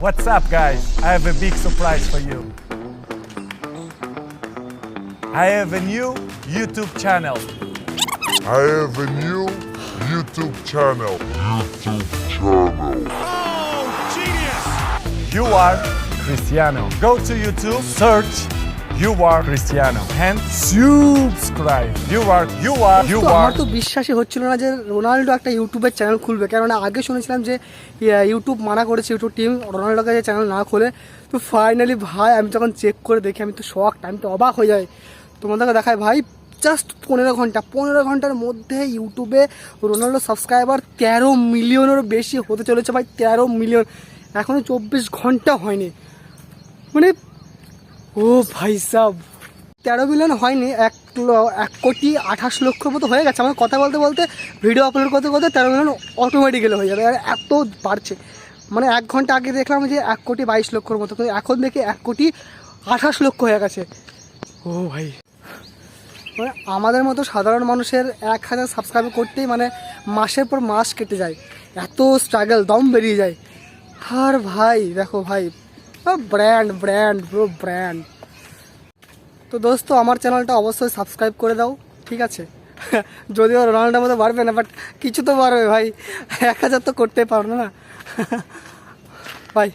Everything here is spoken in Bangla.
What's up, guys? I have a big surprise for you. I have a new YouTube channel. I have a new YouTube channel. Oh, genius! You are Cristiano. Go to YouTube, search You Are Cristiano and subscribe. আমার তো বিশ্বাসই হচ্ছিল না যে রোনাল্ডো একটা ইউটিউবের চ্যানেল খুলবে, কেননা আগে শুনেছিলাম যে ইউটিউব মানা করেছে, ইউটিউব টিম রোনাল্ডোকে যে চ্যানেল না খোলে। তো ফাইনালি ভাই আমি যখন চেক করে দেখি আমি তো শকড, আমি তো অবাক হয়ে যাই। তোমাদেরকে দেখায় ভাই, জাস্ট 15 ঘন্টার মধ্যে ইউটিউবে রোনাল্ডো সাবস্ক্রাইবার 13 মিলিয়নেরও বেশি হতে চলেছে ভাই। 13 মিলিয়ন, এখনও 24 ঘন্টা হয়নি। মানে ও ভাই সাব, 13 মিলিয়ন হয়নি, 1,28,00,000 মতো হয়ে গেছে। আমার কথা বলতে বলতে ভিডিও আপলোড করতে করতে 13 মিলিয়ন অটোমেটিক্যালি হয়ে যাবে। আর এত বাড়ছে, মানে 1 ঘন্টা আগে দেখলাম যে 1,22,00,000 মতো, কিন্তু এখন দেখি 1,28,00,000 হয়ে গেছে। ও ভাই, মানে আমাদের মতো সাধারণ মানুষের 1,000 সাবস্ক্রাইব করতেই মানে মাসের পর মাস কেটে যায়, এত স্ট্রাগল, দম বেরিয়ে যায়। আর ভাই দেখো ভাই, ব্র্যান্ড। তো দোস্ত, আমার চ্যানেলটা অবশ্যই সাবস্ক্রাইব করে দাও, ঠিক আছে? যদিও রোনাল্ডোর মতো বাড়বে না, বাট কিছু তো বাড়বে ভাই, 1,000 তো করতে পারো না ভাই।